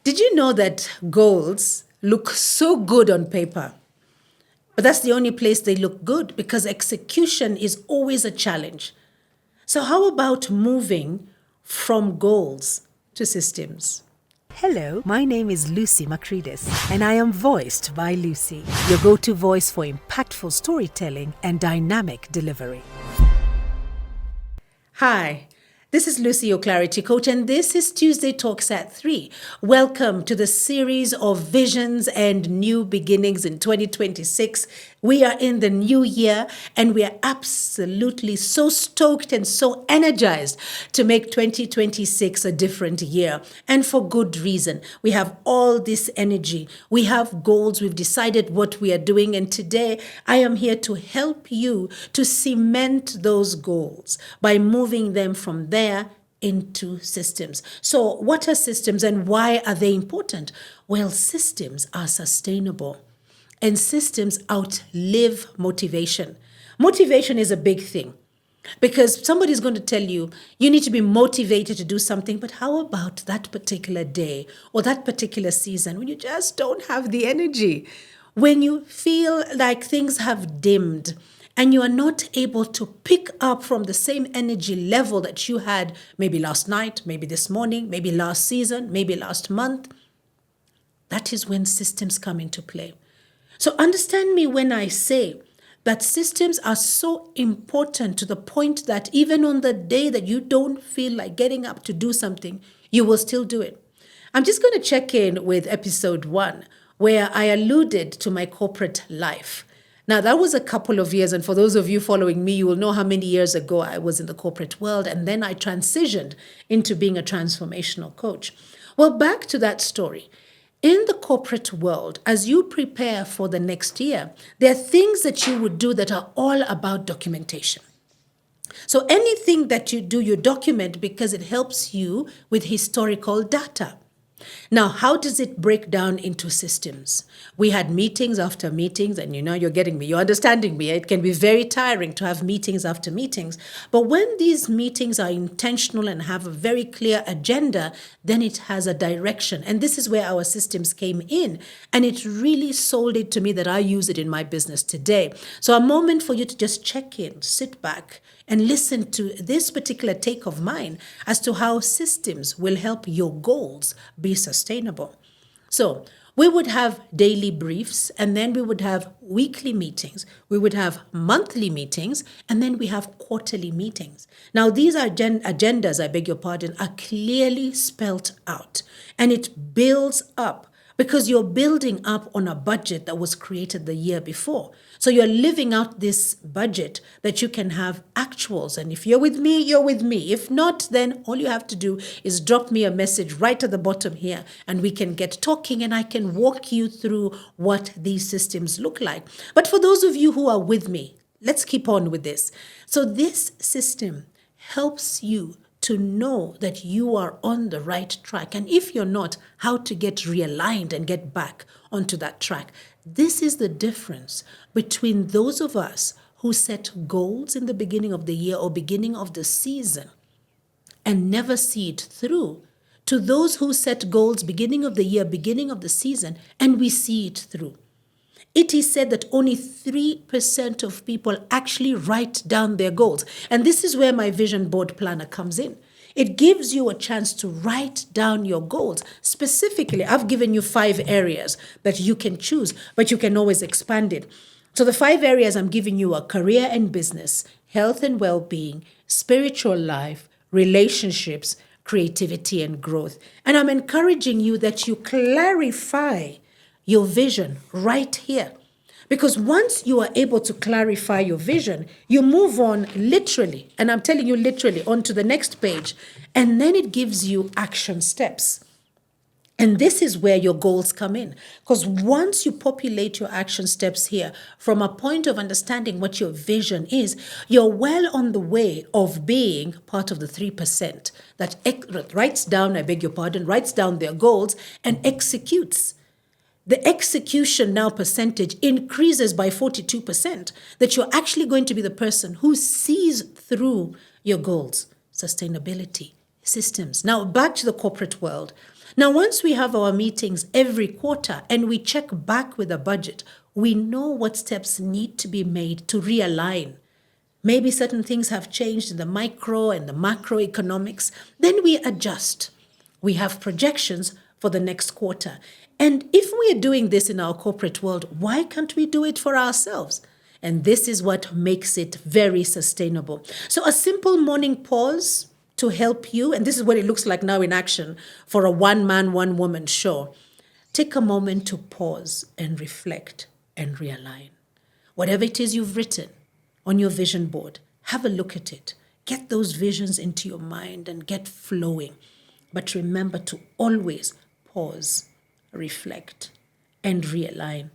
Did you know that goals look so good on paper? But that's the only place they look good because execution is always a challenge. So, how about moving from goals to systems? Hello, my name is Lucy Macridis, and I am voiced by Lucy, your go-to voice for impactful storytelling and dynamic delivery. Hi, this is Lucy, your clarity coach, and this is Tuesday Talks at 3. Welcome to the series of visions and new beginnings in 2026. We are in the new year, and we are absolutely so stoked and so energized to make 2026 a different year, and for good reason. We have all this energy. We have goals. We've decided what we are doing, and today I am here to help you to cement those goals by moving them from there into systems. So, what are systems and why are they important? Well, systems are sustainable. And systems outlive motivation. Motivation is a big thing because somebody's going to tell you you need to be motivated to do something, but how about that particular day or that particular season when you just don't have the energy, when you feel like things have dimmed and you are not able to pick up from the same energy level that you had maybe last night, maybe this morning, maybe last season, maybe last month? That is when systems come into play. So understand me when I say that systems are so important to the point that even on the day that you don't feel like getting up to do something, you will still do it. I'm just going to check in with episode 1, where I alluded to my corporate life. Now, that was a couple of years, and for those of you following me, you will know how many years ago I was in the corporate world, and then I transitioned into being a transformational coach. Well, back to that story. In the corporate world, as you prepare for the next year, there are things that you would do that are all about documentation. So anything that you do, you document because it helps you with historical data. Now, how does it break down into systems? We had meetings after meetings, and you're getting me, you're understanding me. It can be very tiring to have meetings after meetings. But when these meetings are intentional and have a very clear agenda, then it has a direction. And this is where our systems came in. And it really sold it to me that I use it in my business today. So a moment for you to just check in, sit back, and listen to this particular take of mine as to how systems will help your goals be sustainable. So we would have daily briefs, and then we would have weekly meetings. We would have monthly meetings, and then we have quarterly meetings. Now, these agendas, I beg your pardon, are clearly spelt out, and it builds up because you're building up on a budget that was created the year before. So you're living out this budget that you can have actuals. And if you're with me, you're with me. If not, then all you have to do is drop me a message right at the bottom here and we can get talking and I can walk you through what these systems look like. But for those of you who are with me, let's keep on with this. So this system helps you to know that you are on the right track. And if you're not, how to get realigned and get back onto that track. This is the difference between those of us who set goals in the beginning of the year or beginning of the season and never see it through, to those who set goals beginning of the year, beginning of the season, and we see it through. It is said that only 3% of people actually write down their goals. And this is where my vision board planner comes in. It gives you a chance to write down your goals. Specifically, I've given you 5 areas that you can choose, but you can always expand it. So the 5 areas I'm giving you are career and business, health and well-being, spiritual life, relationships, creativity and growth. And I'm encouraging you that you clarify your vision right here. Because once you are able to clarify your vision, you move on literally, and I'm telling you literally, onto the next page, and then it gives you action steps. And this is where your goals come in. Because once you populate your action steps here from a point of understanding what your vision is, you're well on the way of being part of the 3% that writes down, writes down their goals and executes. The execution now percentage increases by 42%, that you're actually going to be the person who sees through your goals, sustainability, systems. Now, back to the corporate world. Now, once we have our meetings every quarter and we check back with the budget, we know what steps need to be made to realign. Maybe certain things have changed in the micro and the macroeconomics. Then we adjust. We have projections for the next quarter. And if we are doing this in our corporate world, why can't we do it for ourselves? And this is what makes it very sustainable. So a simple morning pause to help you, and this is what it looks like now in action for a one-man, one-woman show. Take a moment to pause and reflect and realign. Whatever it is you've written on your vision board, have a look at it. Get those visions into your mind and get flowing. But remember to always pause, reflect, and realign.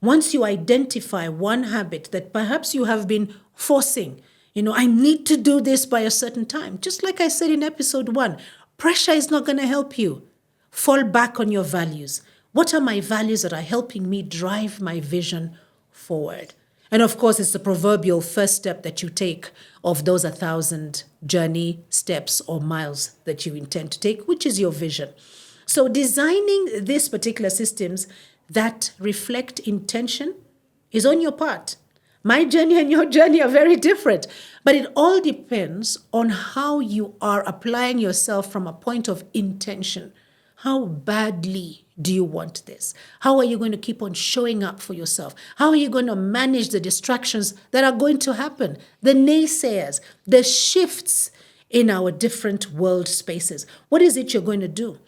Once you identify one habit that perhaps you have been forcing, I need to do this by a certain time. Just like I said in episode 1, pressure is not going to help you. Fall back on your values. What are my values that are helping me drive my vision forward? And of course, it's the proverbial first step that you take of those 1,000 journey steps or miles that you intend to take, which is your vision. So designing these particular systems that reflect intention is on your part. My journey and your journey are very different, but it all depends on how you are applying yourself from a point of intention. How badly do you want this? How are you going to keep on showing up for yourself? How are you going to manage the distractions that are going to happen? The naysayers, the shifts in our different world spaces. What is it you're going to do?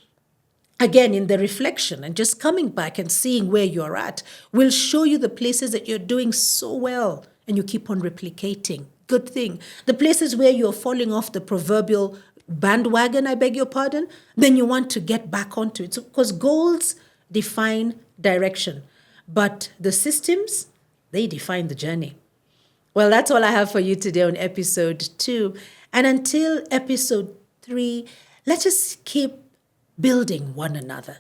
Again, in the reflection and just coming back and seeing where you're at will show you the places that you're doing so well and you keep on replicating. Good thing. The places where you're falling off the proverbial bandwagon, I beg your pardon, then you want to get back onto it. So, because goals define direction, but the systems, they define the journey. Well, that's all I have for you today on episode 2. And until episode 3, let us keep building one another.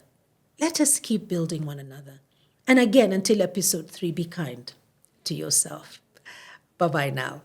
Let us keep building one another. And again, until episode 3, be kind to yourself. Bye-bye now.